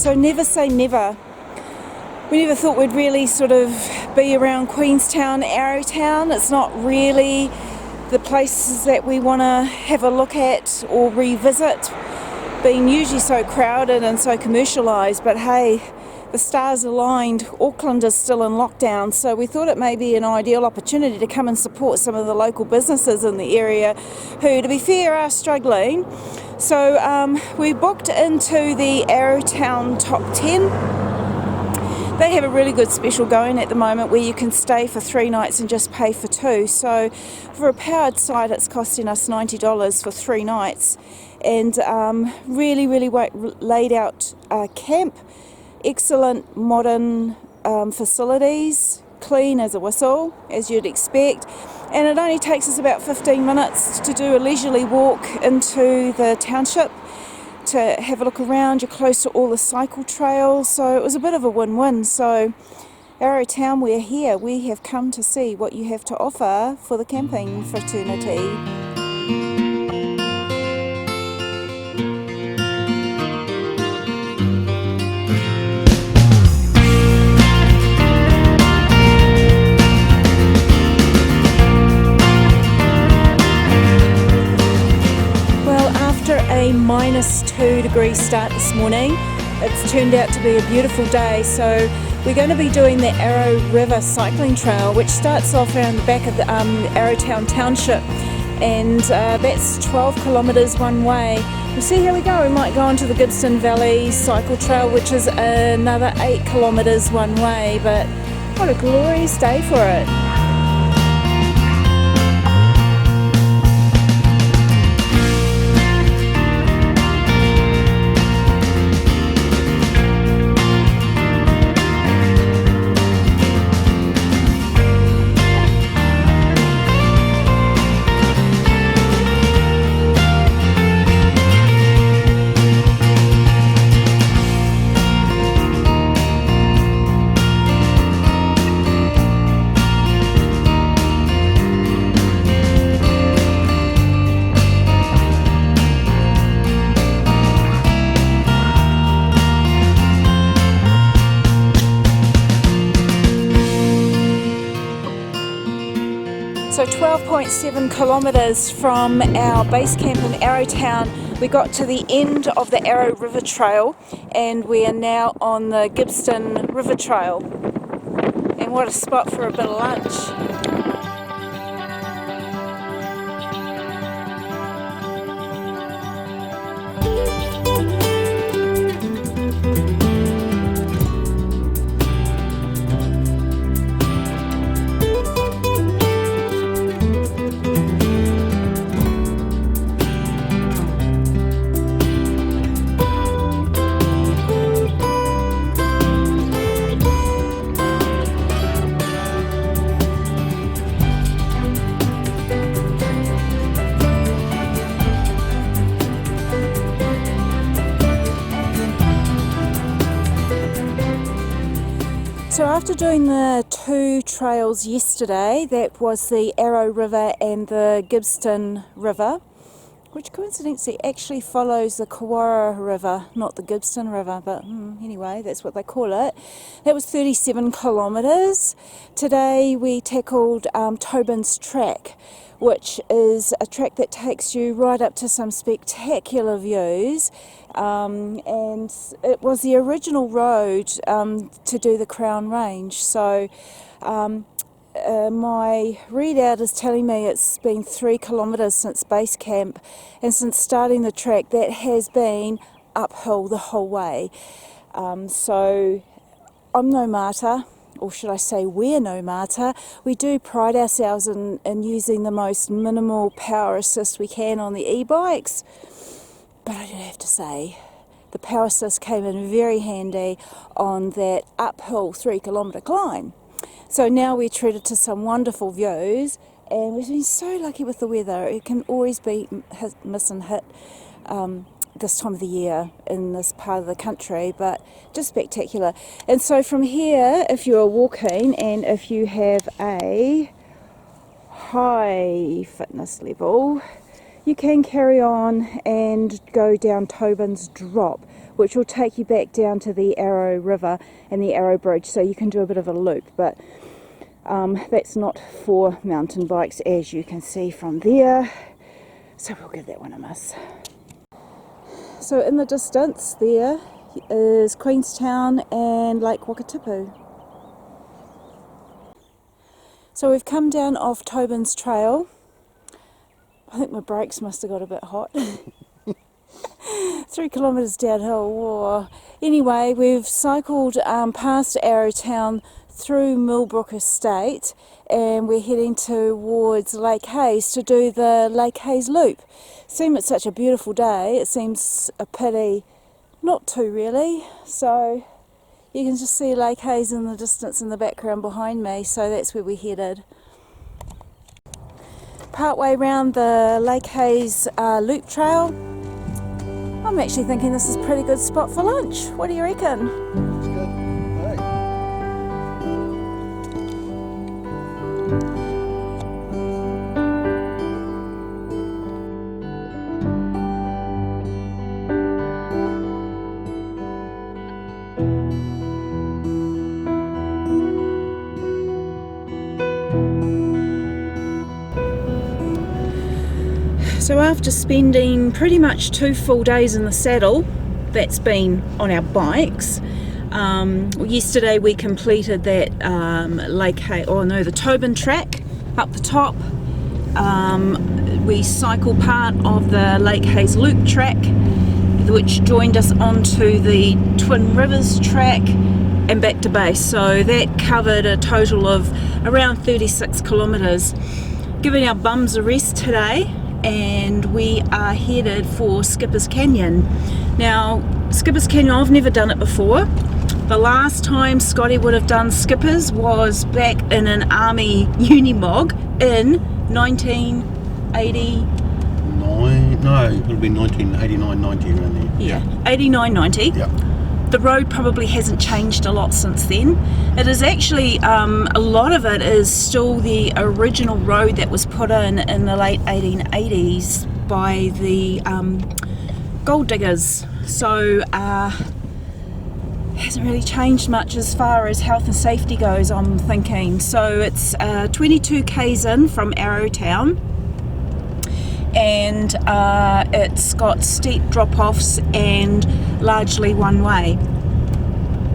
So never say never. We never thought we'd really sort of be around Queenstown, Arrowtown. It's not really the places that we want to have a look at or revisit, being usually so crowded and so commercialised. But hey, the stars aligned. Auckland is still in lockdown, so we thought it may be an ideal opportunity to come and support some of the local businesses in the area who, to be fair, are struggling. So we booked into the Arrowtown Top 10. They have a really good special going at the moment where you can stay for 3 nights and just pay for 2. So for a powered site, it's costing us $90 for 3 nights. And really laid out camp, excellent modern facilities, clean as a whistle, as you'd expect. And it only takes us about 15 minutes to do a leisurely walk into the township, to have a look around. You're close to all the cycle trails, so it was a bit of a win-win. So Arrowtown, we're here. We have come to see what you have to offer for the camping fraternity. A -2 degree start this morning. It's turned out to be a beautiful day, so we're going to be doing the Arrow River cycling trail, which starts off around the back of the Arrowtown Township, and that's 12 kilometres one way. We'll see how we go. We might go onto the Gibson Valley cycle trail, which is another 8 kilometres one way, but what a glorious day for it. So 12.7 kilometres from our base camp in Arrowtown, we got to the end of the Arrow River Trail, and we are now on the Gibson River Trail. And what a spot for a bit of lunch. So after doing the 2 trails yesterday, that was the Arrow River and the Gibson River, which coincidentally actually follows the Kawara River, not the Gibson River, but anyway, that's what they call it. That was 37 kilometres. Today we tackled Tobin's Track, which is a track that takes you right up to some spectacular views, and it was the original road to do the Crown Range. So my readout is telling me it's been 3 kilometres since base camp, and since starting the track that has been uphill the whole way. So I'm no martyr, or should I say we're no martyr. We do pride ourselves in using the most minimal power assist we can on the e-bikes, but I do have to say the power assist came in very handy on that uphill 3 kilometre climb. So now we're treated to some wonderful views, and we've been so lucky with the weather. It can always be miss and hit this time of the year in this part of the country, but just spectacular. And so from here, if you are walking and if you have a high fitness level, you can carry on and go down Tobin's Drop, which will take you back down to the Arrow River and the Arrow Bridge, so you can do a bit of a loop, but that's not for mountain bikes, as you can see from there, so we'll give that one a miss. So in the distance there is Queenstown and Lake Wakatipu. So we've come down off Tobin's Trail. I think my brakes must have got a bit hot. 3 kilometres downhill. Whoa. Anyway, we've cycled past Arrowtown through Millbrook Estate, and we're heading towards Lake Hayes to do the Lake Hayes loop. Seems it's such a beautiful day, it seems a pity not to really. So you can just see Lake Hayes in the distance in the background behind me, so that's where we're headed. Partway around the Lake Hayes loop trail, I'm actually thinking this is a pretty good spot for lunch. What do you reckon? It's good. So after spending pretty much 2 full days in the saddle, that's been on our bikes. Yesterday we completed that the Tobin track up the top. We cycled part of the Lake Hayes loop track, which joined us onto the Twin Rivers track and back to base. So that covered a total of around 36 kilometres. Giving our bums a rest today, and we are headed for Skipper's Canyon. Now, Skipper's Canyon, I've never done it before. The last time Scotty would have done Skipper's was back in an army unimog in 1980. No, it would have been 1989, 90 around there. Yeah, 89, 90. Yeah. The road probably hasn't changed a lot since then. It is actually, a lot of it is still the original road that was put in the late 1880s by the gold diggers. So hasn't really changed much as far as health and safety goes, I'm thinking. So it's 22 k's in from Arrowtown, and it's got steep drop-offs and largely one way.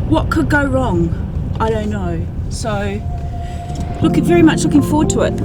What could go wrong? I don't know. So very much looking forward to it.